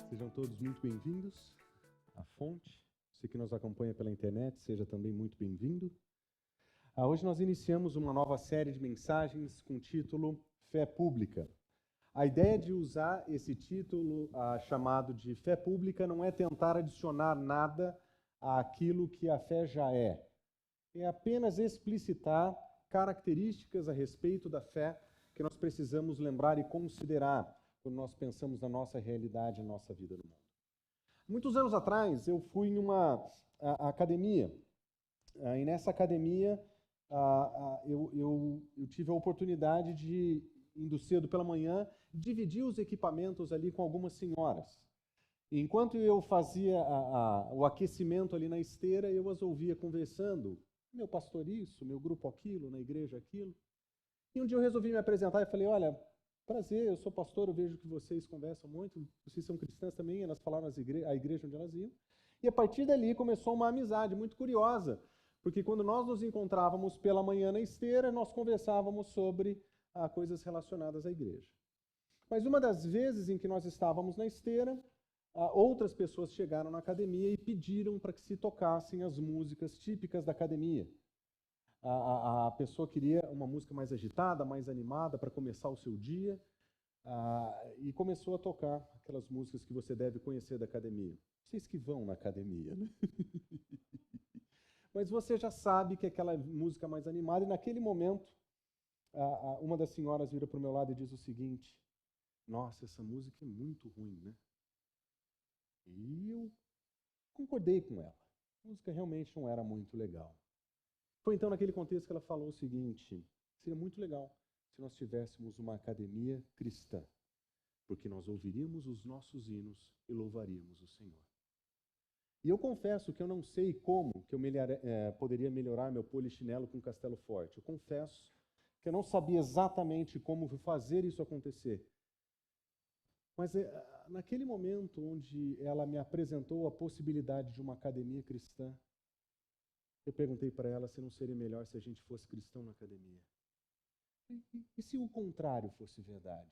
Sejam todos muito bem-vindos à Fonte. Você que nos acompanha pela internet, seja também muito bem-vindo. Hoje nós iniciamos uma nova série de mensagens com o título Fé Pública. A ideia de usar esse título chamado de Fé Pública não é tentar adicionar nada àquilo que a fé já é. É apenas explicitar características a respeito da fé que nós precisamos lembrar e considerar quando nós pensamos na nossa realidade, na nossa vida no mundo. Muitos anos atrás, eu fui em uma academia, e nessa academia eu tive a oportunidade de, indo cedo pela manhã, dividir os equipamentos ali com algumas senhoras. E enquanto eu fazia o aquecimento ali na esteira, eu as ouvia conversando, meu pastor isso, meu grupo aquilo, na igreja aquilo. E um dia eu resolvi me apresentar e falei, olha, prazer, eu sou pastor, eu vejo que vocês conversam muito, vocês são cristãs também, elas falaram a igreja onde elas iam. E a partir dali começou uma amizade muito curiosa, porque quando nós nos encontrávamos pela manhã na esteira, nós conversávamos sobre coisas relacionadas à igreja. Mas uma das vezes em que nós estávamos na esteira, outras pessoas chegaram na academia e pediram para que se tocassem as músicas típicas da academia. A pessoa queria uma música mais agitada, mais animada para começar o seu dia, e começou a tocar aquelas músicas que você deve conhecer da academia. Vocês que vão na academia, né? Mas você já sabe que é aquela música mais animada, e naquele momento, uma das senhoras vira para o meu lado e diz o seguinte, nossa, essa música é muito ruim, né? E eu concordei com ela. A música realmente não era muito legal. Foi então naquele contexto que ela falou o seguinte, seria muito legal se nós tivéssemos uma academia cristã, porque nós ouviríamos os nossos hinos e louvaríamos o Senhor. E eu confesso que eu não sei como que eu poderia melhorar meu polichinelo com castelo forte. Eu confesso que eu não sabia exatamente como fazer isso acontecer. Mas naquele momento onde ela me apresentou a possibilidade de uma academia cristã, eu perguntei para ela se não seria melhor se a gente fosse cristão na academia. E se o contrário fosse verdade?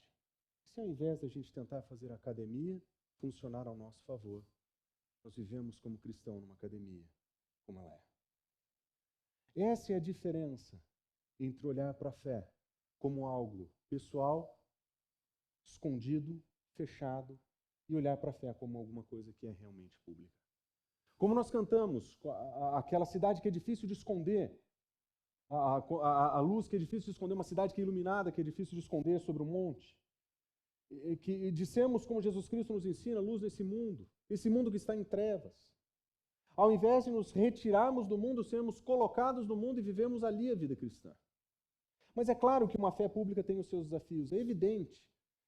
E se ao invés da gente tentar fazer a academia funcionar ao nosso favor, nós vivemos como cristão numa academia, como ela é? Essa é a diferença entre olhar para a fé como algo pessoal, escondido, fechado, e olhar para a fé como alguma coisa que é realmente pública. Como nós cantamos, aquela cidade que é difícil de esconder, a luz que é difícil de esconder, uma cidade que é iluminada, que é difícil de esconder sobre o monte. Que dissemos, como Jesus Cristo nos ensina, luz nesse mundo que está em trevas. Ao invés de nos retirarmos do mundo, sermos colocados no mundo e vivemos ali a vida cristã. Mas é claro que uma fé pública tem os seus desafios. É evidente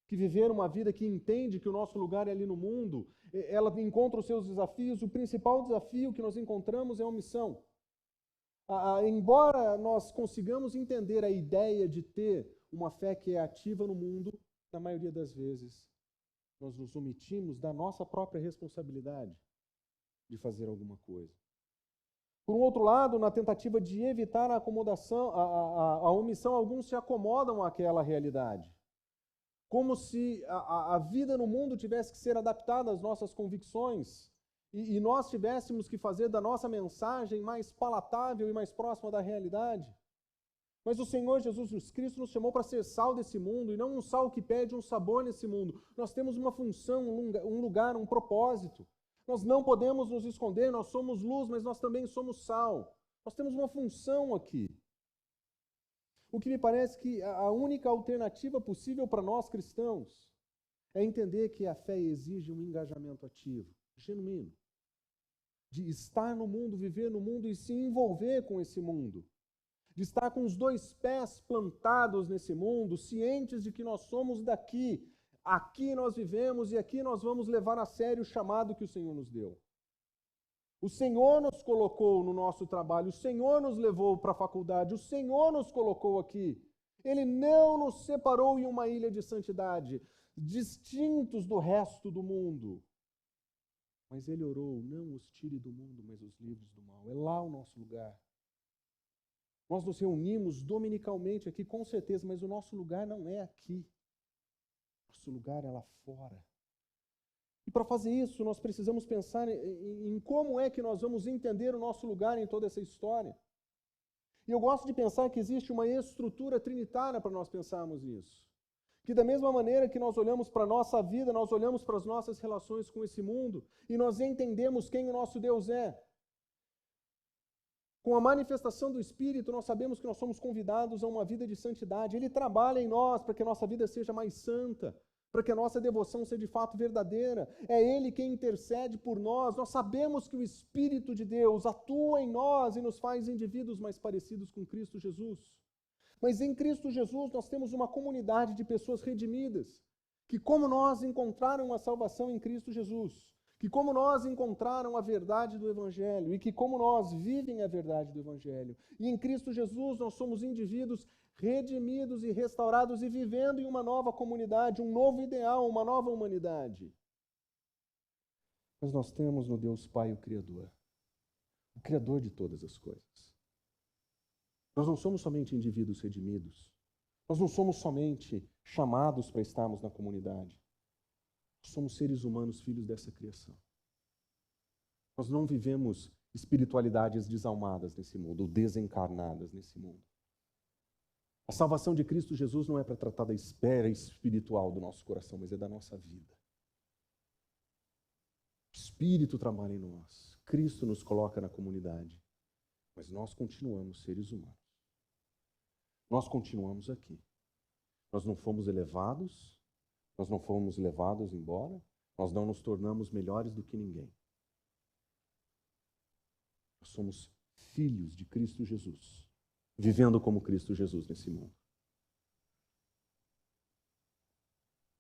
que viver uma vida que entende que o nosso lugar é ali no mundo, ela encontra os seus desafios. O principal desafio que nós encontramos é a omissão. Embora nós consigamos entender a ideia de ter uma fé que é ativa no mundo, na maioria das vezes, nós nos omitimos da nossa própria responsabilidade de fazer alguma coisa. Por um outro lado, na tentativa de evitar a acomodação, a omissão, alguns se acomodam àquela realidade. Como se a vida no mundo tivesse que ser adaptada às nossas convicções e nós tivéssemos que fazer da nossa mensagem mais palatável e mais próxima da realidade. Mas o Senhor Jesus Cristo nos chamou para ser sal desse mundo, e não um sal que perde um sabor nesse mundo. Nós temos uma função, um lugar, um propósito. Nós não podemos nos esconder, nós somos luz, mas nós também somos sal. Nós temos uma função aqui. O que me parece que a única alternativa possível para nós cristãos é entender que a fé exige um engajamento ativo, genuíno, de estar no mundo, viver no mundo e se envolver com esse mundo, de estar com os dois pés plantados nesse mundo, cientes de que nós somos daqui, aqui nós vivemos e aqui nós vamos levar a sério o chamado que o Senhor nos deu. O Senhor nos colocou no nosso trabalho, o Senhor nos levou para a faculdade, o Senhor nos colocou aqui. Ele não nos separou em uma ilha de santidade, distintos do resto do mundo. Mas Ele orou, não os tire do mundo, mas os livre do mal. É lá o nosso lugar. Nós nos reunimos dominicalmente aqui, com certeza, mas o nosso lugar não é aqui. Nosso lugar é lá fora. E para fazer isso, nós precisamos pensar em como é que nós vamos entender o nosso lugar em toda essa história. E eu gosto de pensar que existe uma estrutura trinitária para nós pensarmos isso. Que da mesma maneira que nós olhamos para a nossa vida, nós olhamos para as nossas relações com esse mundo e nós entendemos quem o nosso Deus é. Com a manifestação do Espírito, nós sabemos que nós somos convidados a uma vida de santidade. Ele trabalha em nós para que a nossa vida seja mais santa, para que a nossa devoção seja de fato verdadeira. É Ele quem intercede por nós. Nós sabemos que o Espírito de Deus atua em nós e nos faz indivíduos mais parecidos com Cristo Jesus. Mas em Cristo Jesus nós temos uma comunidade de pessoas redimidas, que como nós encontraram a salvação em Cristo Jesus, que como nós encontraram a verdade do Evangelho e que como nós vivem a verdade do Evangelho. E em Cristo Jesus nós somos indivíduos redimidos e restaurados e vivendo em uma nova comunidade, um novo ideal, uma nova humanidade. Mas nós temos no Deus Pai o Criador de todas as coisas. Nós não somos somente indivíduos redimidos. Nós não somos somente chamados para estarmos na comunidade. Somos seres humanos, filhos dessa criação. Nós não vivemos espiritualidades desalmadas nesse mundo, ou desencarnadas nesse mundo. A salvação de Cristo Jesus não é para tratar da esfera espiritual do nosso coração, mas é da nossa vida. O Espírito trabalha em nós. Cristo nos coloca na comunidade. Mas nós continuamos seres humanos. Nós continuamos aqui. Nós não fomos elevados. Nós não fomos levados embora, nós não nos tornamos melhores do que ninguém. Nós somos filhos de Cristo Jesus, vivendo como Cristo Jesus nesse mundo.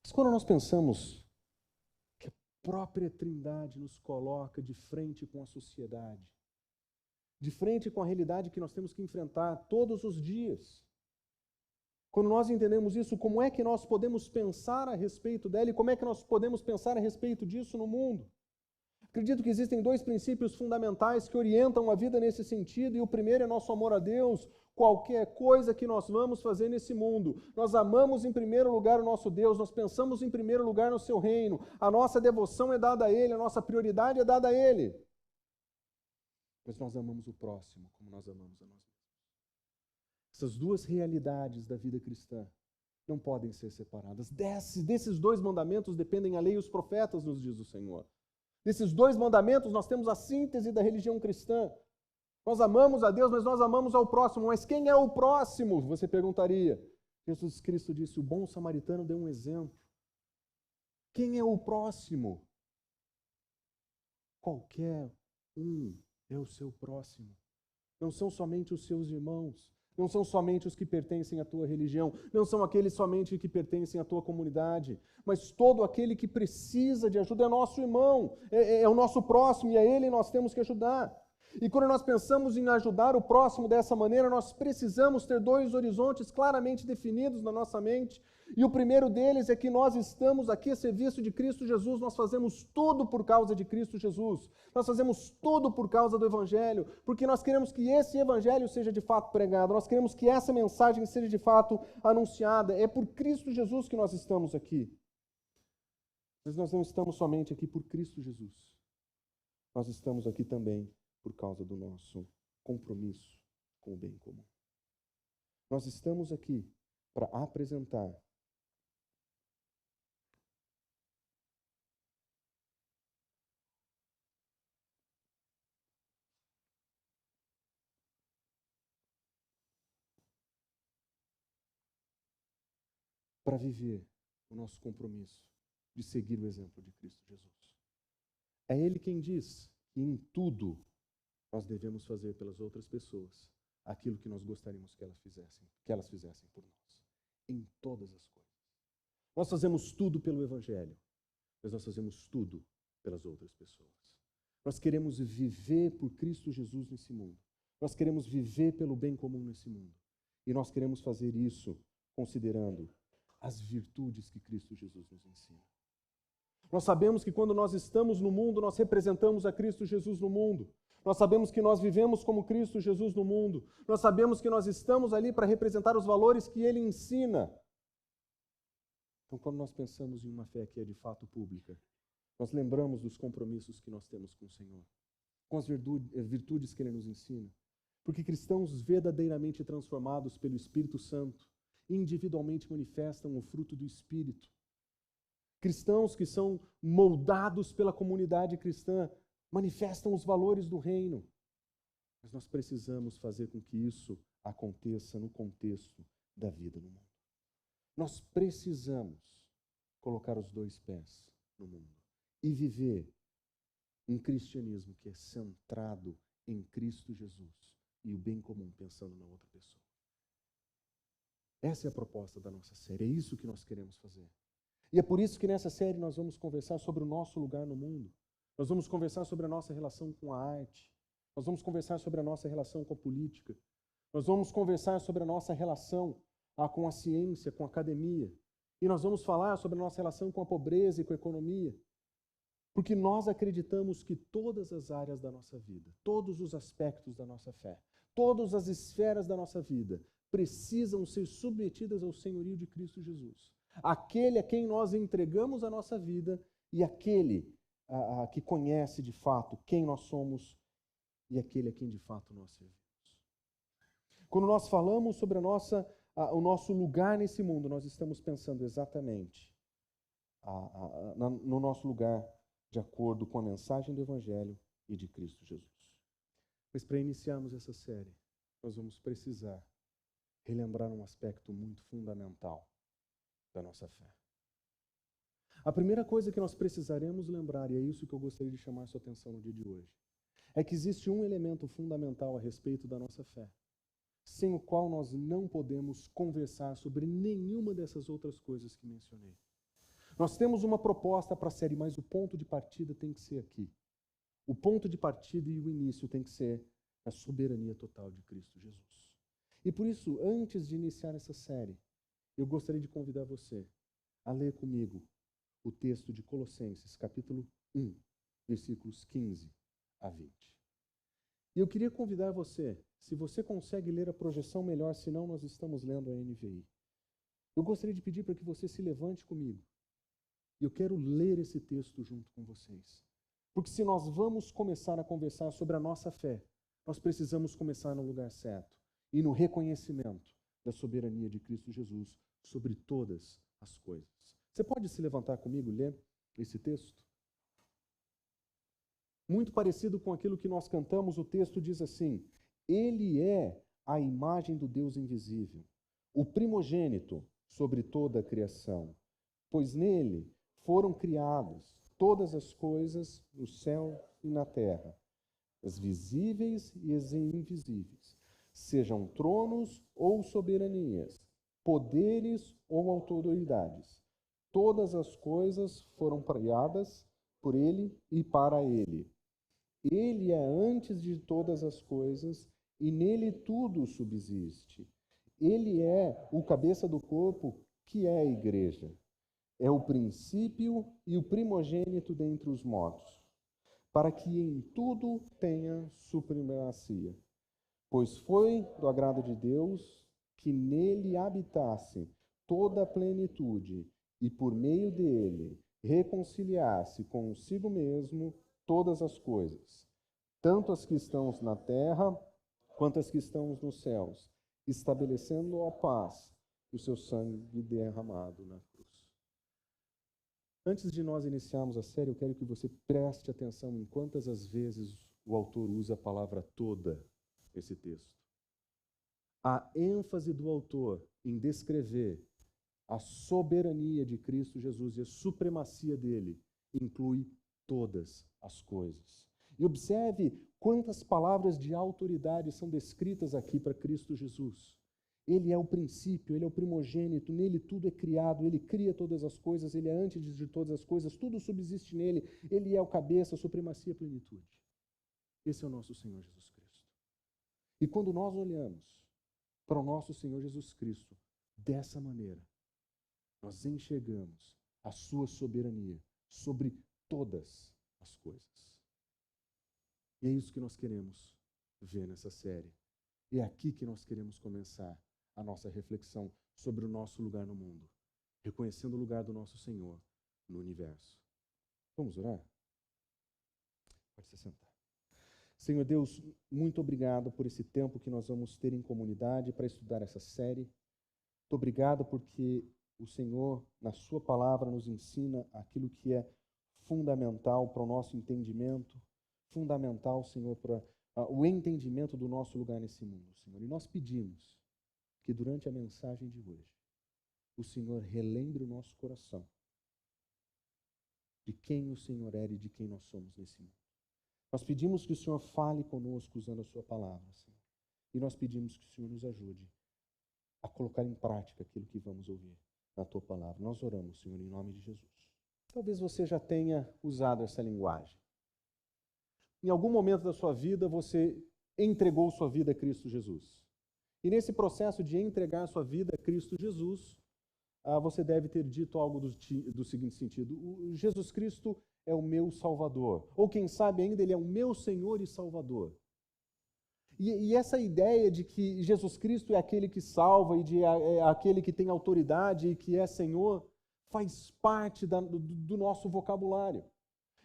Mas quando nós pensamos que a própria Trindade nos coloca de frente com a sociedade, de frente com a realidade que nós temos que enfrentar todos os dias, quando nós entendemos isso, como é que nós podemos pensar a respeito dela e como é que nós podemos pensar a respeito disso no mundo? Acredito que existem dois princípios fundamentais que orientam a vida nesse sentido, e o primeiro é nosso amor a Deus. Qualquer coisa que nós vamos fazer nesse mundo, nós amamos em primeiro lugar o nosso Deus, nós pensamos em primeiro lugar no seu reino, a nossa devoção é dada a Ele, a nossa prioridade é dada a Ele. Mas nós amamos o próximo como nós amamos a nós mesmos. Essas duas realidades da vida cristã não podem ser separadas. Desses dois mandamentos dependem a lei e os profetas, nos diz o Senhor. Desses dois mandamentos nós temos a síntese da religião cristã. Nós amamos a Deus, mas nós amamos ao próximo. Mas quem é o próximo? Você perguntaria. Jesus Cristo disse, o bom samaritano deu um exemplo. Quem é o próximo? Qualquer um é o seu próximo. Não são somente os seus irmãos. Não são somente os que pertencem à tua religião, não são aqueles somente que pertencem à tua comunidade, mas todo aquele que precisa de ajuda é nosso irmão, é o nosso próximo, e a ele nós temos que ajudar. E quando nós pensamos em ajudar o próximo dessa maneira, nós precisamos ter dois horizontes claramente definidos na nossa mente. E o primeiro deles é que nós estamos aqui a serviço de Cristo Jesus, nós fazemos tudo por causa de Cristo Jesus. Nós fazemos tudo por causa do Evangelho, porque nós queremos que esse Evangelho seja de fato pregado, nós queremos que essa mensagem seja de fato anunciada. É por Cristo Jesus que nós estamos aqui. Mas nós não estamos somente aqui por Cristo Jesus. Nós estamos aqui também por causa do nosso compromisso com o bem comum. Nós estamos aqui para apresentar para viver o nosso compromisso de seguir o exemplo de Cristo Jesus. É Ele quem diz que em tudo nós devemos fazer pelas outras pessoas aquilo que nós gostaríamos que elas fizessem por nós. Em todas as coisas. Nós fazemos tudo pelo Evangelho, mas nós fazemos tudo pelas outras pessoas. Nós queremos viver por Cristo Jesus nesse mundo. Nós queremos viver pelo bem comum nesse mundo. E nós queremos fazer isso considerando as virtudes que Cristo Jesus nos ensina. Nós sabemos que quando nós estamos no mundo, nós representamos a Cristo Jesus no mundo. Nós sabemos que nós vivemos como Cristo Jesus no mundo. Nós sabemos que nós estamos ali para representar os valores que Ele ensina. Então, quando nós pensamos em uma fé que é de fato pública, Nós lembramos dos compromissos que nós temos com o Senhor, com as virtudes que Ele nos ensina. Porque cristãos verdadeiramente transformados pelo Espírito Santo, individualmente manifestam o fruto do Espírito. Cristãos que são moldados pela comunidade cristã, manifestam os valores do reino. Mas nós precisamos fazer com que isso aconteça no contexto da vida no mundo. Nós precisamos colocar os dois pés no mundo e viver um cristianismo que é centrado em Cristo Jesus e o bem comum, pensando na outra pessoa. Essa é a proposta da nossa série, é isso que nós queremos fazer. E é por isso que nessa série nós vamos conversar sobre o nosso lugar no mundo. Nós vamos conversar sobre a nossa relação com a arte. Nós vamos conversar sobre a nossa relação com a política. Nós vamos conversar sobre a nossa relação com a ciência, com a academia. E nós vamos falar sobre a nossa relação com a pobreza e com a economia. Porque nós acreditamos que todas as áreas da nossa vida, todos os aspectos da nossa fé, todas as esferas da nossa vida precisam ser submetidas ao senhorio de Cristo Jesus. Aquele a quem nós entregamos a nossa vida e aquele que conhece de fato quem nós somos e aquele a quem de fato nós servimos. Quando nós falamos sobre o nosso lugar nesse mundo, nós estamos pensando exatamente no nosso lugar de acordo com a mensagem do Evangelho e de Cristo Jesus. Mas para iniciarmos essa série, nós vamos precisar relembrar um aspecto muito fundamental da nossa fé. A primeira coisa que nós precisaremos lembrar, e é isso que eu gostaria de chamar a sua atenção no dia de hoje, é que existe um elemento fundamental a respeito da nossa fé, sem o qual nós não podemos conversar sobre nenhuma dessas outras coisas que mencionei. Nós temos uma proposta para a série, mas o ponto de partida tem que ser aqui. O ponto de partida e o início tem que ser a soberania total de Cristo Jesus. E por isso, antes de iniciar essa série, eu gostaria de convidar você a ler comigo o texto de Colossenses, capítulo 1, versículos 15 a 20. E eu queria convidar você, se você consegue ler a projeção melhor, senão nós estamos lendo a NVI. Eu gostaria de pedir para que você se levante comigo. E eu quero ler esse texto junto com vocês. Porque se nós vamos começar a conversar sobre a nossa fé, nós precisamos começar no lugar certo e no reconhecimento da soberania de Cristo Jesus sobre todas as coisas. Você pode se levantar comigo e ler esse texto? Muito parecido com aquilo que nós cantamos, o texto diz assim: Ele é a imagem do Deus invisível, o primogênito sobre toda a criação, pois nele foram criadas todas as coisas no céu e na terra, as visíveis e as invisíveis, sejam tronos ou soberanias, poderes ou autoridades. Todas as coisas foram criadas por ele e para ele. Ele é antes de todas as coisas e nele tudo subsiste. Ele é o cabeça do corpo, que é a igreja. É o princípio e o primogênito dentre os mortos, para que em tudo tenha supremacia. Pois foi do agrado de Deus que nele habitasse toda a plenitude e por meio dele reconciliasse consigo mesmo todas as coisas, tanto as que estão na terra quanto as que estão nos céus, estabelecendo a paz do seu sangue derramado na cruz. Antes de nós iniciarmos a série, eu quero que você preste atenção em quantas as vezes o autor usa a palavra toda nesse texto. A ênfase do autor em descrever a soberania de Cristo Jesus e a supremacia dele inclui todas as coisas. E observe quantas palavras de autoridade são descritas aqui para Cristo Jesus. Ele é o princípio, ele é o primogênito, nele tudo é criado, ele cria todas as coisas, ele é antes de todas as coisas, tudo subsiste nele, ele é o cabeça, a supremacia, a plenitude. Esse é o nosso Senhor Jesus Cristo. E quando nós olhamos para o nosso Senhor Jesus Cristo dessa maneira, nós enxergamos a sua soberania sobre todas as coisas. E é isso que nós queremos ver nessa série. E é aqui que nós queremos começar a nossa reflexão sobre o nosso lugar no mundo, reconhecendo o lugar do nosso Senhor no universo. Vamos orar? Pode se sentar. Senhor Deus, muito obrigado por esse tempo que nós vamos ter em comunidade para estudar essa série. Muito obrigado porque o Senhor, na sua palavra, nos ensina aquilo que é fundamental para o nosso entendimento, fundamental, Senhor, para o entendimento do nosso lugar nesse mundo, Senhor. E nós pedimos que durante a mensagem de hoje, o Senhor relembre o nosso coração de quem o Senhor é e de quem nós somos nesse mundo. Nós pedimos que o Senhor fale conosco usando a sua palavra, Senhor. E nós pedimos que o Senhor nos ajude a colocar em prática aquilo que vamos ouvir na tua palavra. Nós oramos, Senhor, em nome de Jesus. Talvez você já tenha usado essa linguagem. Em algum momento da sua vida, você entregou sua vida a Cristo Jesus. E nesse processo de entregar sua vida a Cristo Jesus, você deve ter dito algo do seguinte sentido: Jesus Cristo é o meu Salvador. Ou quem sabe ainda, Ele é o meu Senhor e Salvador. E essa ideia de que Jesus Cristo é aquele que salva e é aquele que tem autoridade e que é Senhor, faz parte do nosso vocabulário.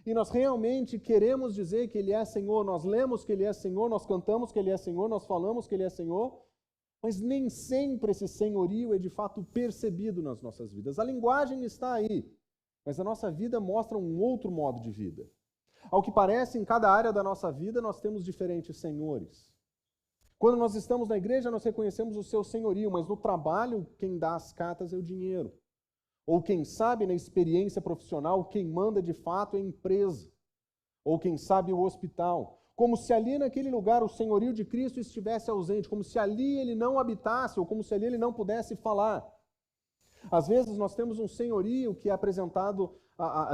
E nós realmente queremos dizer que Ele é Senhor, nós lemos que Ele é Senhor, nós cantamos que Ele é Senhor, nós falamos que Ele é Senhor, mas nem sempre esse senhorio é de fato percebido nas nossas vidas. A linguagem está aí, mas a nossa vida mostra um outro modo de vida. Ao que parece, em cada área da nossa vida, nós temos diferentes senhores. Quando nós estamos na igreja, nós reconhecemos o seu senhorio, mas no trabalho, quem dá as cartas é o dinheiro. Ou quem sabe, na experiência profissional, quem manda de fato é a empresa. Ou quem sabe, o hospital. Como se ali naquele lugar o senhorio de Cristo estivesse ausente, como se ali Ele não habitasse, ou como se ali Ele não pudesse falar. Às vezes nós temos um senhorio que é apresentado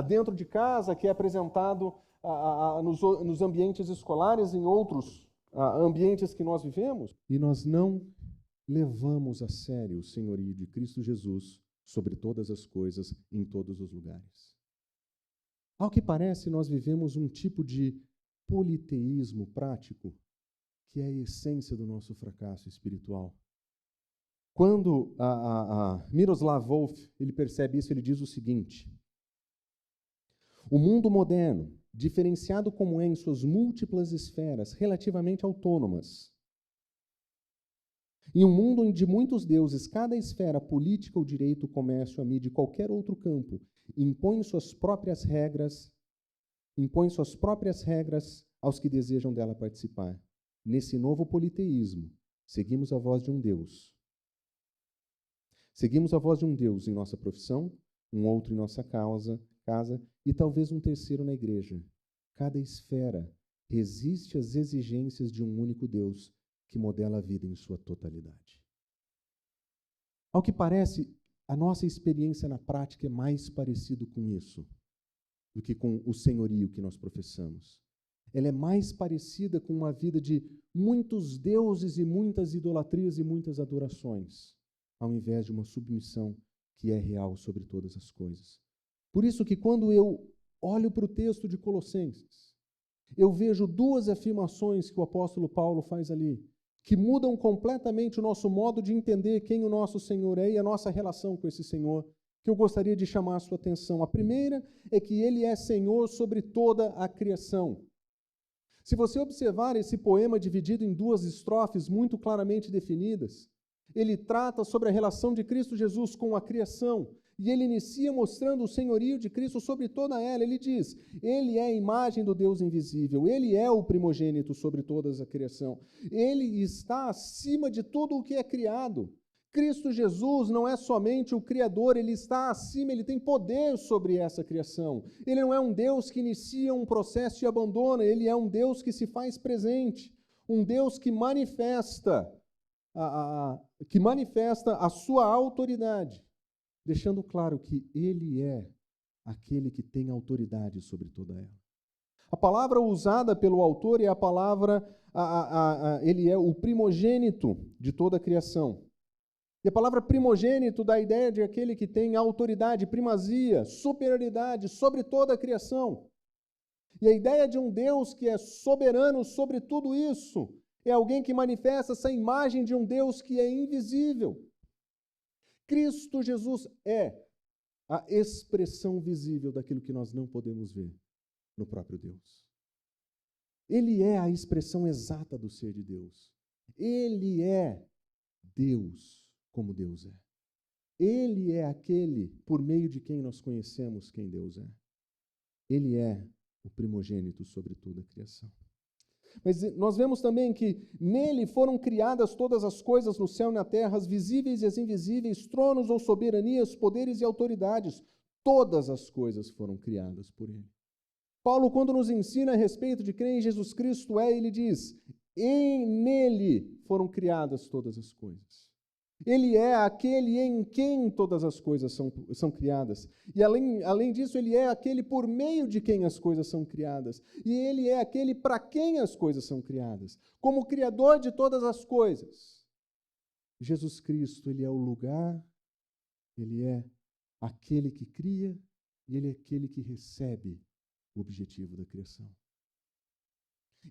dentro de casa, que é apresentado nos ambientes escolares, em outros ambientes que nós vivemos, e nós não levamos a sério o senhorio de Cristo Jesus sobre todas as coisas, em todos os lugares. Ao que parece, nós vivemos um tipo de politeísmo prático, que é a essência do nosso fracasso espiritual. Quando Miroslav Volf ele percebe isso, ele diz o seguinte: o mundo moderno, diferenciado como é em suas múltiplas esferas relativamente autônomas, em um mundo de muitos deuses, cada esfera, política, o direito, o comércio, a mídia e qualquer outro campo, impõe suas próprias regras aos que desejam dela participar. Nesse novo politeísmo, seguimos a voz de um Deus. Seguimos a voz de um Deus em nossa profissão, um outro em nossa casa e talvez um terceiro na igreja. Cada esfera resiste às exigências de um único Deus que modela a vida em sua totalidade. Ao que parece, a nossa experiência na prática é mais parecido com isso do que com o senhorio que nós professamos. Ela é mais parecida com uma vida de muitos deuses e muitas idolatrias e muitas adorações, ao invés de uma submissão que é real sobre todas as coisas. Por isso que quando eu olho para o texto de Colossenses, eu vejo duas afirmações que o apóstolo Paulo faz ali, que mudam completamente o nosso modo de entender quem o nosso Senhor é e a nossa relação com esse Senhor, que eu gostaria de chamar a sua atenção. A primeira é que Ele é Senhor sobre toda a criação. Se você observar esse poema dividido em duas estrofes muito claramente definidas, ele trata sobre a relação de Cristo Jesus com a criação, e ele inicia mostrando o senhorio de Cristo sobre toda ela. Ele diz: Ele é a imagem do Deus invisível, Ele é o primogênito sobre toda a criação, Ele está acima de tudo o que é criado. Cristo Jesus não é somente o Criador, Ele está acima, Ele tem poder sobre essa criação. Ele não é um Deus que inicia um processo e abandona, Ele é um Deus que se faz presente, um Deus que manifesta a sua autoridade, deixando claro que Ele é aquele que tem autoridade sobre toda ela. A palavra usada pelo autor é a palavra, Ele é o primogênito de toda a criação. E a palavra primogênito dá a ideia de aquele que tem autoridade, primazia, superioridade sobre toda a criação. E a ideia de um Deus que é soberano sobre tudo isso é alguém que manifesta essa imagem de um Deus que é invisível. Cristo Jesus é a expressão visível daquilo que nós não podemos ver no próprio Deus. Ele é a expressão exata do ser de Deus. Ele é Deus como Deus é. Ele é aquele por meio de quem nós conhecemos quem Deus é. Ele é o primogênito sobre toda a criação. Mas nós vemos também que nele foram criadas todas as coisas no céu e na terra, as visíveis e as invisíveis, tronos ou soberanias, poderes e autoridades. Todas as coisas foram criadas por ele. Paulo, quando nos ensina a respeito de crer em Jesus Cristo, ele diz, nele foram criadas todas as coisas. Ele é aquele em quem todas as coisas são criadas. E além disso, ele é aquele por meio de quem as coisas são criadas. E ele é aquele para quem as coisas são criadas. Como Criador de todas as coisas. Jesus Cristo, ele é o lugar, ele é aquele que cria e ele é aquele que recebe o objetivo da criação.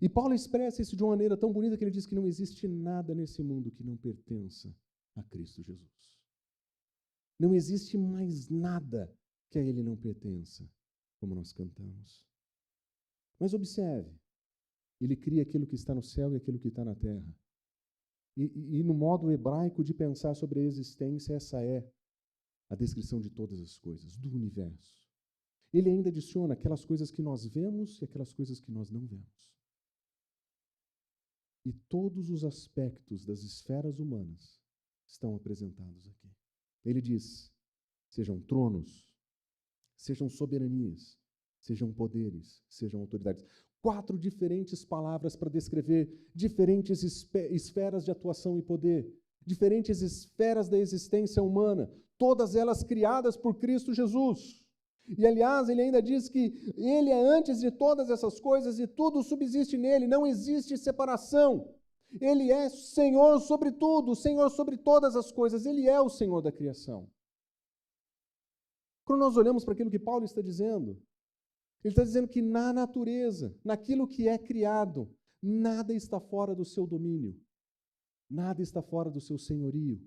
E Paulo expressa isso de uma maneira tão bonita que ele diz que não existe nada nesse mundo que não pertença a Cristo Jesus. Não existe mais nada que a Ele não pertença, como nós cantamos. Mas observe, Ele cria aquilo que está no céu e aquilo que está na terra. E no modo hebraico de pensar sobre a existência, essa é a descrição de todas as coisas, do universo. Ele ainda adiciona aquelas coisas que nós vemos e aquelas coisas que nós não vemos. E todos os aspectos das esferas humanas estão apresentados aqui. Ele diz, sejam tronos, sejam soberanias, sejam poderes, sejam autoridades. 4 diferentes palavras para descrever diferentes esferas de atuação e poder, diferentes esferas da existência humana, todas elas criadas por Cristo Jesus. E, aliás, ele ainda diz que ele é antes de todas essas coisas e tudo subsiste nele, não existe separação. Ele é Senhor sobre tudo, Senhor sobre todas as coisas. Ele é o Senhor da criação. Quando nós olhamos para aquilo que Paulo está dizendo, ele está dizendo que na natureza, naquilo que é criado, nada está fora do seu domínio, nada está fora do seu senhorio,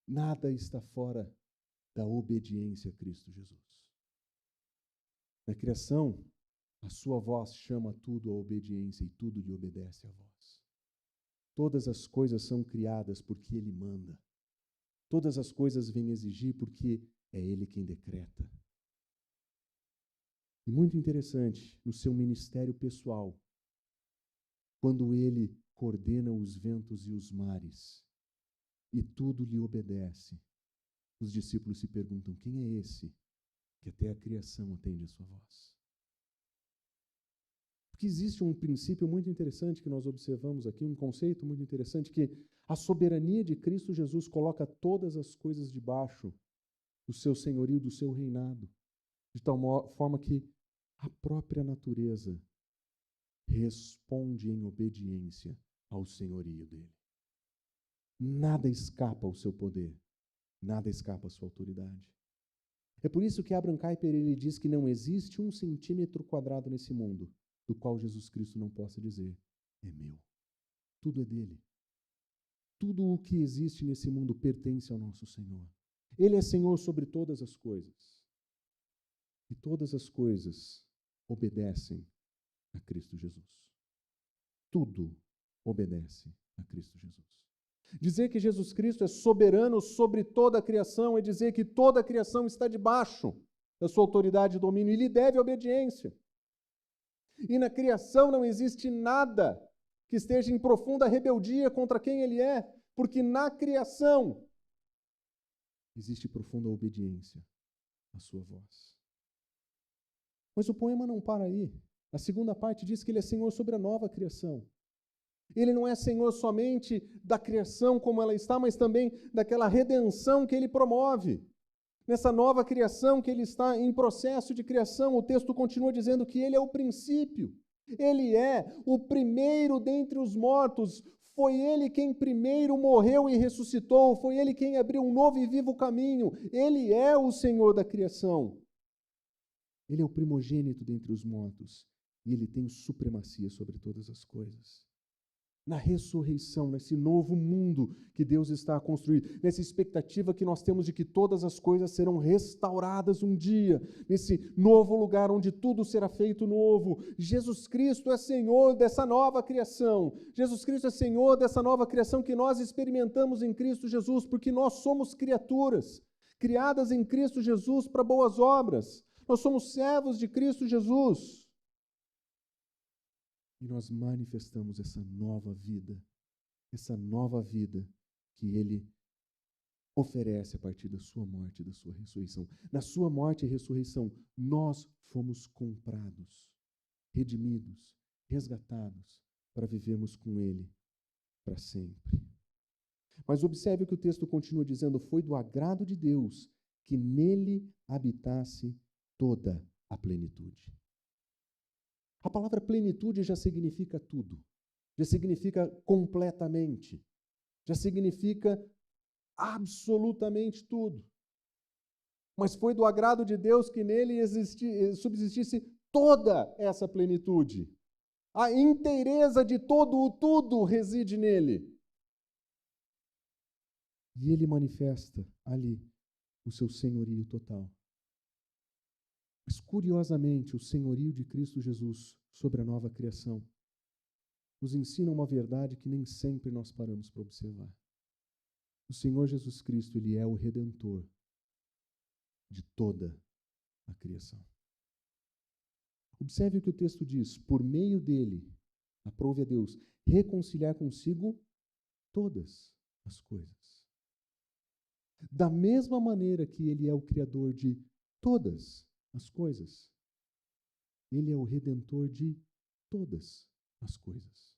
nada está fora da obediência a Cristo Jesus. Na criação, a sua voz chama tudo à obediência e tudo lhe obedece à voz. Todas as coisas são criadas porque Ele manda. Todas as coisas vêm exigir porque é Ele quem decreta. E muito interessante, no seu ministério pessoal, quando Ele coordena os ventos e os mares, e tudo lhe obedece, os discípulos se perguntam, quem é esse que até a criação atende a sua voz? Porque existe um princípio muito interessante que nós observamos aqui, um conceito muito interessante, que a soberania de Cristo Jesus coloca todas as coisas debaixo do seu senhorio, do seu reinado, de tal forma que a própria natureza responde em obediência ao senhorio dele. Nada escapa ao seu poder, nada escapa à sua autoridade. É por isso que Abraham Kuyper ele diz que não existe 1 centímetro quadrado nesse mundo do qual Jesus Cristo não possa dizer, é meu. Tudo é dele. Tudo o que existe nesse mundo pertence ao nosso Senhor. Ele é Senhor sobre todas as coisas. E todas as coisas obedecem a Cristo Jesus. Tudo obedece a Cristo Jesus. Dizer que Jesus Cristo é soberano sobre toda a criação é dizer que toda a criação está debaixo da sua autoridade e domínio e lhe deve obediência. E na criação não existe nada que esteja em profunda rebeldia contra quem Ele é, porque na criação existe profunda obediência à sua voz. Mas o poema não para aí. A segunda parte diz que Ele é Senhor sobre a nova criação. Ele não é Senhor somente da criação como ela está, mas também daquela redenção que Ele promove. Nessa nova criação que Ele está em processo de criação, o texto continua dizendo que Ele é o princípio. Ele é o primeiro dentre os mortos. Foi Ele quem primeiro morreu e ressuscitou. Foi Ele quem abriu um novo e vivo caminho. Ele é o Senhor da criação. Ele é o primogênito dentre os mortos. E Ele tem supremacia sobre todas as coisas. na ressurreição, nesse novo mundo que Deus está a construir, nessa expectativa que nós temos de que todas as coisas serão restauradas um dia, nesse novo lugar onde tudo será feito novo. Jesus Cristo é Senhor dessa nova criação. Jesus Cristo é Senhor dessa nova criação que nós experimentamos em Cristo Jesus, porque nós somos criaturas, criadas em Cristo Jesus para boas obras. Nós somos servos de Cristo Jesus. E nós manifestamos essa nova vida que Ele oferece a partir da sua morte e da sua ressurreição. Na sua morte e ressurreição, nós fomos comprados, redimidos, resgatados, para vivermos com Ele para sempre. Mas observe o que o texto continua dizendo: foi do agrado de Deus que nele habitasse toda a plenitude. A palavra plenitude já significa tudo, já significa completamente, já significa absolutamente tudo. Mas foi do agrado de Deus que nele subsistisse toda essa plenitude. A inteireza de todo o tudo reside nele. E ele manifesta ali o seu senhorio total. Mas, curiosamente, o senhorio de Cristo Jesus sobre a nova criação nos ensina uma verdade que nem sempre nós paramos para observar. O Senhor Jesus Cristo, Ele é o Redentor de toda a criação. Observe o que o texto diz: por meio dele, aprove a Deus reconciliar consigo todas as coisas. Da mesma maneira que Ele é o Criador de todas as coisas, Ele é o Redentor de todas as coisas.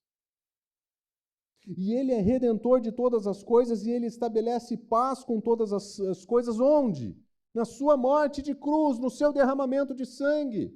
E Ele é Redentor de todas as coisas e Ele estabelece paz com todas as coisas onde? Na sua morte de cruz, no seu derramamento de sangue.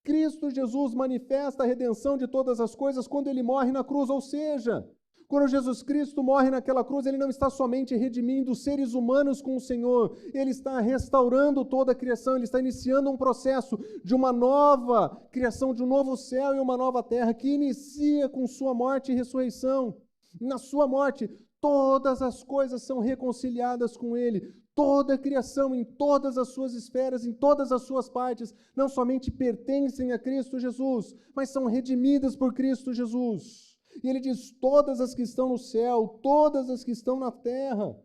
Cristo Jesus manifesta a redenção de todas as coisas quando Ele morre na cruz, ou seja, quando Jesus Cristo morre naquela cruz, Ele não está somente redimindo os seres humanos com o Senhor, Ele está restaurando toda a criação, Ele está iniciando um processo de uma nova criação, de um novo céu e uma nova terra, que inicia com sua morte e ressurreição. Na sua morte, todas as coisas são reconciliadas com Ele. Toda a criação, em todas as suas esferas, em todas as suas partes, não somente pertencem a Cristo Jesus, mas são redimidas por Cristo Jesus. E ele diz: todas as que estão no céu, todas as que estão na terra.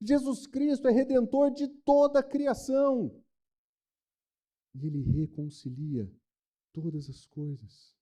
Jesus Cristo é Redentor de toda a criação. E Ele reconcilia todas as coisas.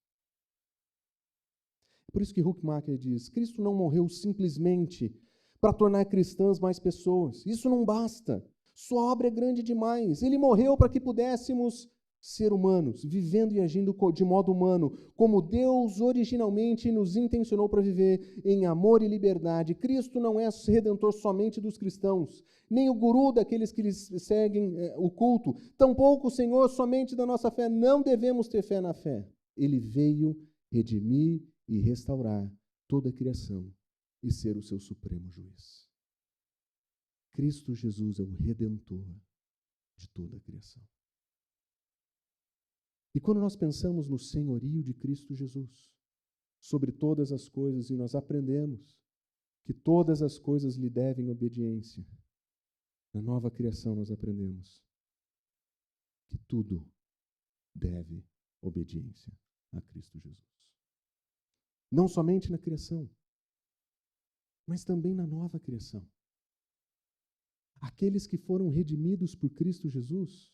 Por isso que Huckmacher diz: Cristo não morreu simplesmente para tornar cristãs mais pessoas. Isso não basta. Sua obra é grande demais. Ele morreu para que pudéssemos ser humanos, vivendo e agindo de modo humano, como Deus originalmente nos intencionou para viver, em amor e liberdade. Cristo não é redentor somente dos cristãos, nem o guru daqueles que lhes seguem o culto, tampouco o Senhor somente da nossa fé. Não devemos ter fé na fé. Ele veio redimir e restaurar toda a criação e ser o seu supremo juiz. Cristo Jesus é o Redentor de toda a criação. E quando nós pensamos no senhorio de Cristo Jesus sobre todas as coisas e nós aprendemos que todas as coisas lhe devem obediência, na nova criação nós aprendemos que tudo deve obediência a Cristo Jesus. Não somente na criação, mas também na nova criação. Aqueles que foram redimidos por Cristo Jesus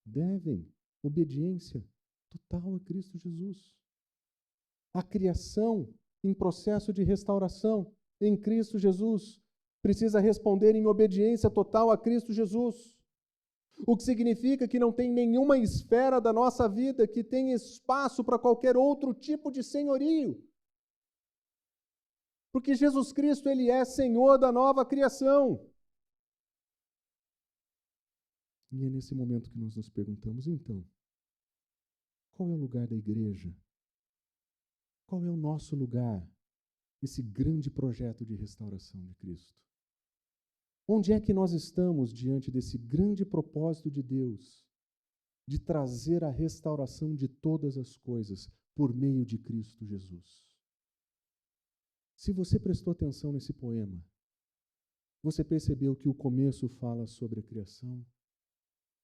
devem obediência total a Cristo Jesus. A criação em processo de restauração em Cristo Jesus precisa responder em obediência total a Cristo Jesus. O que significa que não tem nenhuma esfera da nossa vida que tenha espaço para qualquer outro tipo de senhorio. Porque Jesus Cristo, Ele é Senhor da nova criação. E é nesse momento que nós nos perguntamos, então, qual é o lugar da igreja? Qual é o nosso lugar nesse grande projeto de restauração de Cristo? Onde é que nós estamos diante desse grande propósito de Deus de trazer a restauração de todas as coisas por meio de Cristo Jesus? Se você prestou atenção nesse poema, você percebeu que o começo fala sobre a criação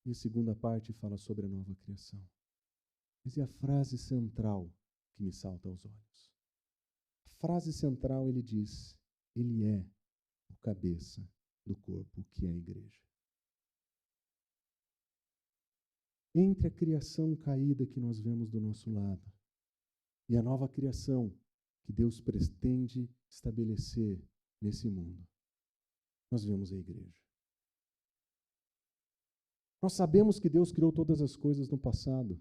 e a segunda parte fala sobre a nova criação. Mas é a frase central que me salta aos olhos. A frase central, ele diz: ele é o cabeça do corpo, que é a igreja. Entre a criação caída que nós vemos do nosso lado e a nova criação que Deus pretende estabelecer nesse mundo, nós vemos a igreja. Nós sabemos que Deus criou todas as coisas no passado.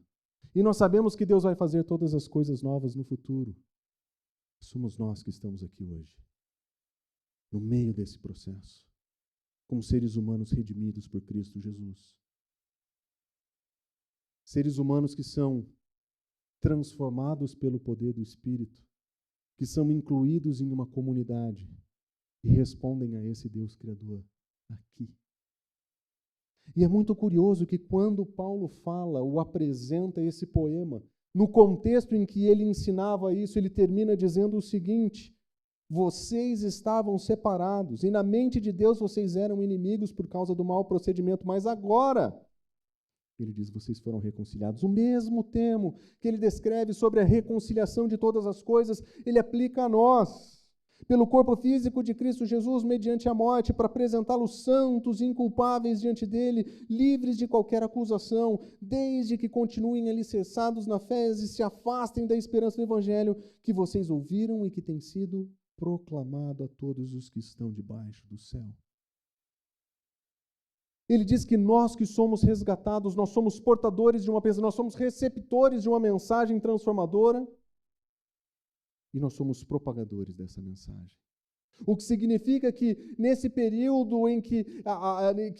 E nós sabemos que Deus vai fazer todas as coisas novas no futuro. Somos nós que estamos aqui hoje, no meio desse processo, como seres humanos redimidos por Cristo Jesus. Seres humanos que são transformados pelo poder do Espírito, que são incluídos em uma comunidade e respondem a esse Deus Criador aqui. E é muito curioso que quando Paulo fala ou apresenta esse poema, no contexto em que ele ensinava isso, ele termina dizendo o seguinte: vocês estavam separados e na mente de Deus vocês eram inimigos por causa do mau procedimento, mas agora, ele diz, vocês foram reconciliados. O mesmo termo que ele descreve sobre a reconciliação de todas as coisas, ele aplica a nós. Pelo corpo físico de Cristo Jesus, mediante a morte, para apresentá-los santos e inculpáveis diante dele, livres de qualquer acusação, desde que continuem alicerçados na fé e se afastem da esperança do Evangelho que vocês ouviram e que tem sido proclamado a todos os que estão debaixo do céu. Ele diz que nós que somos resgatados, nós somos portadores de uma mensagem, nós somos receptores de uma mensagem transformadora, e nós somos propagadores dessa mensagem. O que significa que nesse período em que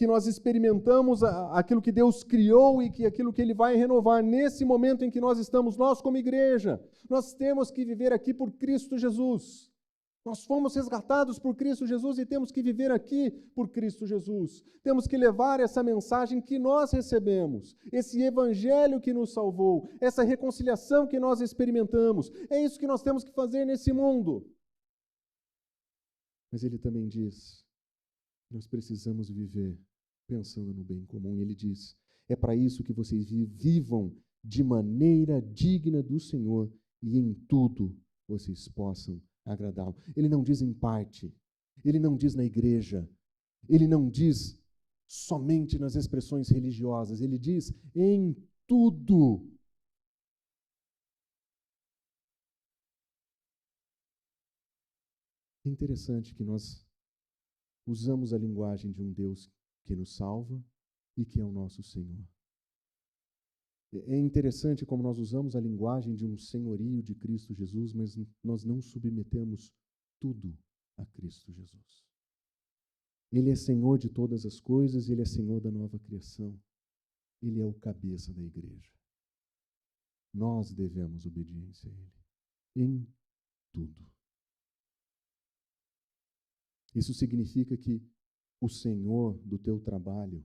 nós experimentamos aquilo que Deus criou e que aquilo que Ele vai renovar, nesse momento em que nós estamos, nós como igreja, nós temos que viver aqui por Cristo Jesus. Nós fomos resgatados por Cristo Jesus e temos que viver aqui por Cristo Jesus. Temos que levar essa mensagem que nós recebemos, esse evangelho que nos salvou, essa reconciliação que nós experimentamos. É isso que nós temos que fazer nesse mundo. Mas ele também diz, nós precisamos viver pensando no bem comum. E ele diz, é para isso que vocês vivam de maneira digna do Senhor e em tudo vocês possam agradá-lo. Ele não diz em parte, ele não diz na igreja, ele não diz somente nas expressões religiosas, ele diz em tudo. É interessante que nós usamos a linguagem de um Deus que nos salva e que é o nosso Senhor. É interessante como nós usamos a linguagem de um senhorio de Cristo Jesus, mas nós não submetemos tudo a Cristo Jesus. Ele é Senhor de todas as coisas, Ele é Senhor da nova criação. Ele é o cabeça da igreja. Nós devemos obediência a Ele em tudo. Isso significa que o Senhor do teu trabalho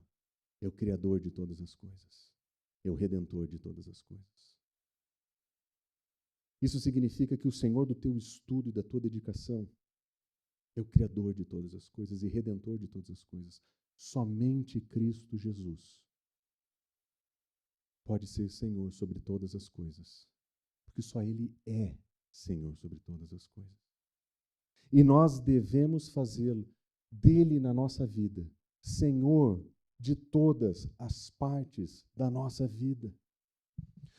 é o Criador de todas as coisas. É o Redentor de todas as coisas. Isso significa que o Senhor do teu estudo e da tua dedicação é o Criador de todas as coisas e Redentor de todas as coisas. Somente Cristo Jesus pode ser Senhor sobre todas as coisas, porque só Ele é Senhor sobre todas as coisas. E nós devemos fazê-lo dele na nossa vida, Senhor de todas as partes da nossa vida.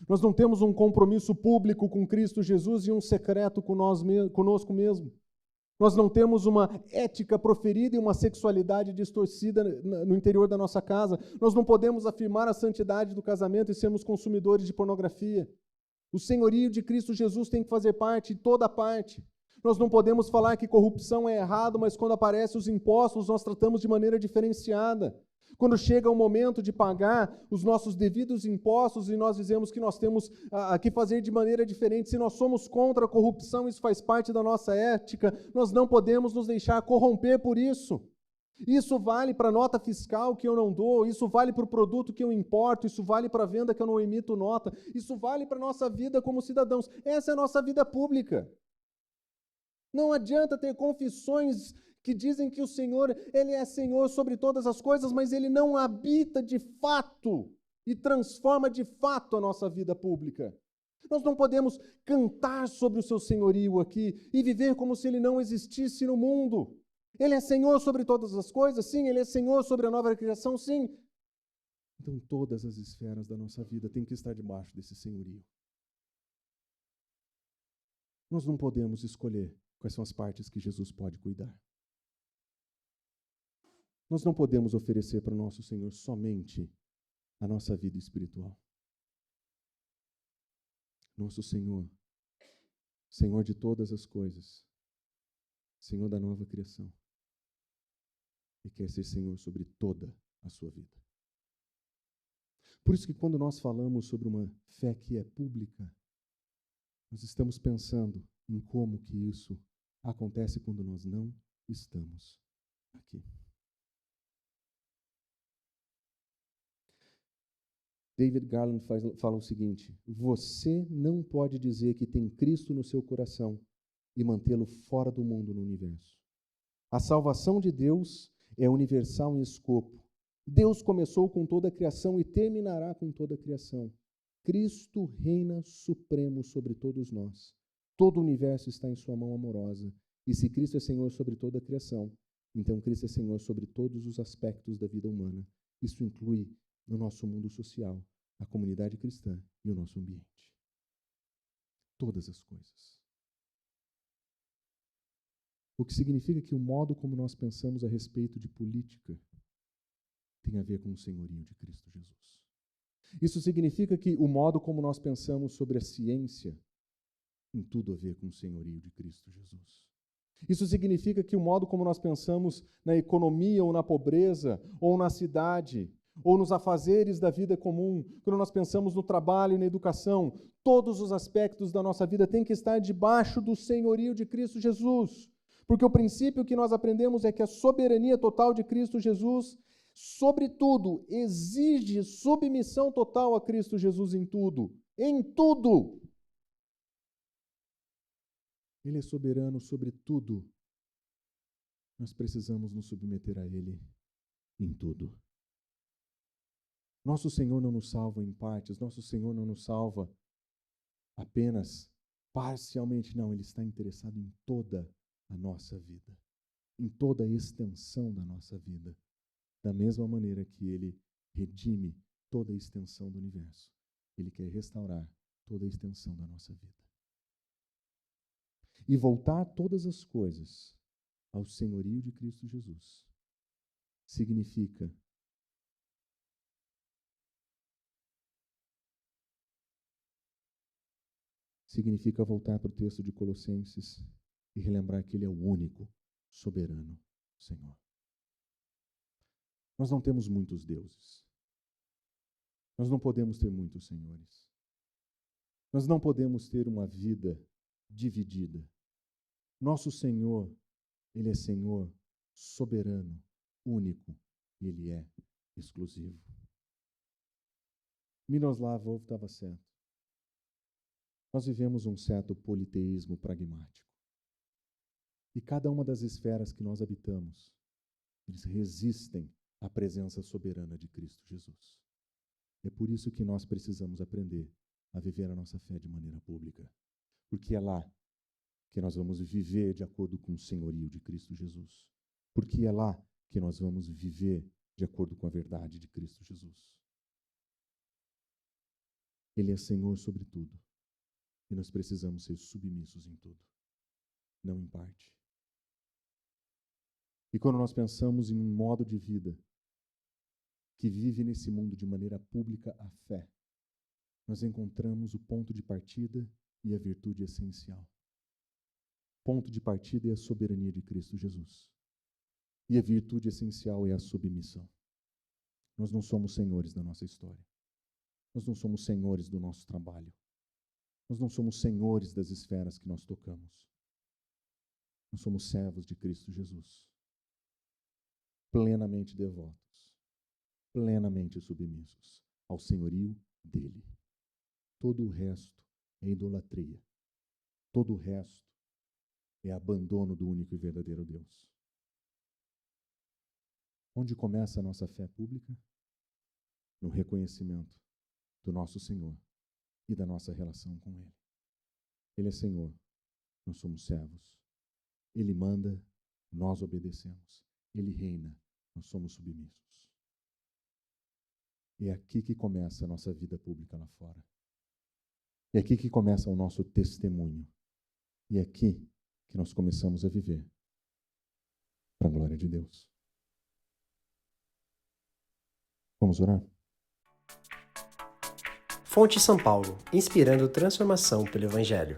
Nós não temos um compromisso público com Cristo Jesus e um secreto conosco mesmo. Nós não temos uma ética proferida e uma sexualidade distorcida no interior da nossa casa. Nós não podemos afirmar a santidade do casamento e sermos consumidores de pornografia. O senhorio de Cristo Jesus tem que fazer parte, toda parte. Nós não podemos falar que corrupção é errado, mas quando aparecem os impostos, nós tratamos de maneira diferenciada. Quando chega o momento de pagar os nossos devidos impostos e nós dizemos que nós temos que fazer de maneira diferente, se nós somos contra a corrupção, isso faz parte da nossa ética, nós não podemos nos deixar corromper por isso. Isso vale para a nota fiscal que eu não dou, isso vale para o produto que eu importo, isso vale para a venda que eu não emito nota, isso vale para a nossa vida como cidadãos. Essa é a nossa vida pública. Não adianta ter confissões que dizem que o Senhor, Ele é Senhor sobre todas as coisas, mas Ele não habita de fato e transforma de fato a nossa vida pública. Nós não podemos cantar sobre o seu senhorio aqui e viver como se Ele não existisse no mundo. Ele é Senhor sobre todas as coisas, sim. Ele é Senhor sobre a nova criação, sim. Então todas as esferas da nossa vida têm que estar debaixo desse senhorio. Nós não podemos escolher quais são as partes que Jesus pode cuidar. Nós não podemos oferecer para o nosso Senhor somente a nossa vida espiritual. Nosso Senhor, Senhor de todas as coisas, Senhor da nova criação, e quer ser Senhor sobre toda a sua vida. Por isso que quando nós falamos sobre uma fé que é pública, nós estamos pensando em como que isso acontece quando nós não estamos aqui. David Garland fala o seguinte: você não pode dizer que tem Cristo no seu coração e mantê-lo fora do mundo no universo. A salvação de Deus é universal em escopo. Deus começou com toda a criação e terminará com toda a criação. Cristo reina supremo sobre todos nós. Todo o universo está em sua mão amorosa. E se Cristo é Senhor sobre toda a criação, então Cristo é Senhor sobre todos os aspectos da vida humana. Isso inclui no nosso mundo social, a comunidade cristã e o nosso ambiente. Todas as coisas. O que significa que o modo como nós pensamos a respeito de política tem a ver com o senhorio de Cristo Jesus. Isso significa que o modo como nós pensamos sobre a ciência tem tudo a ver com o senhorio de Cristo Jesus. Isso significa que o modo como nós pensamos na economia ou na pobreza, ou na cidade, ou nos afazeres da vida comum, quando nós pensamos no trabalho e na educação, todos os aspectos da nossa vida têm que estar debaixo do senhorio de Cristo Jesus. Porque o princípio que nós aprendemos é que a soberania total de Cristo Jesus, sobretudo, exige submissão total a Cristo Jesus em tudo. Em tudo! Ele é soberano sobre tudo. Nós precisamos nos submeter a Ele em tudo. Nosso Senhor não nos salva em partes, nosso Senhor não nos salva apenas parcialmente, não. Ele está interessado em toda a nossa vida, em toda a extensão da nossa vida, da mesma maneira que Ele redime toda a extensão do universo. Ele quer restaurar toda a extensão da nossa vida. E voltar todas as coisas ao senhorio de Cristo Jesus significa voltar para o texto de Colossenses e relembrar que Ele é o único soberano Senhor. Nós não temos muitos deuses. Nós não podemos ter muitos senhores. Nós não podemos ter uma vida dividida. Nosso Senhor, Ele é Senhor soberano, único, e Ele é exclusivo. Miroslav Volf estava certo. Nós vivemos um certo politeísmo pragmático. E cada uma das esferas que nós habitamos, eles resistem à presença soberana de Cristo Jesus. É por isso que nós precisamos aprender a viver a nossa fé de maneira pública. Porque é lá que nós vamos viver de acordo com o senhorio de Cristo Jesus. Porque é lá que nós vamos viver de acordo com a verdade de Cristo Jesus. Ele é Senhor sobre tudo. E nós precisamos ser submissos em tudo, não em parte. E quando nós pensamos em um modo de vida que vive nesse mundo de maneira pública a fé, nós encontramos o ponto de partida e a virtude essencial. Ponto de partida é a soberania de Cristo Jesus. E a virtude essencial é a submissão. Nós não somos senhores da nossa história. Nós não somos senhores do nosso trabalho. Nós não somos senhores das esferas que nós tocamos. Nós somos servos de Cristo Jesus. Plenamente devotos. Plenamente submissos ao senhorio dele. Todo o resto é idolatria. Todo o resto é abandono do único e verdadeiro Deus. Onde começa a nossa fé pública? No reconhecimento do nosso Senhor e da nossa relação com Ele. Ele é Senhor, nós somos servos. Ele manda, nós obedecemos. Ele reina, nós somos submissos. É aqui que começa a nossa vida pública lá fora. É aqui que começa o nosso testemunho. E é aqui que nós começamos a viver para a glória de Deus. Vamos orar? Fonte São Paulo, inspirando transformação pelo Evangelho.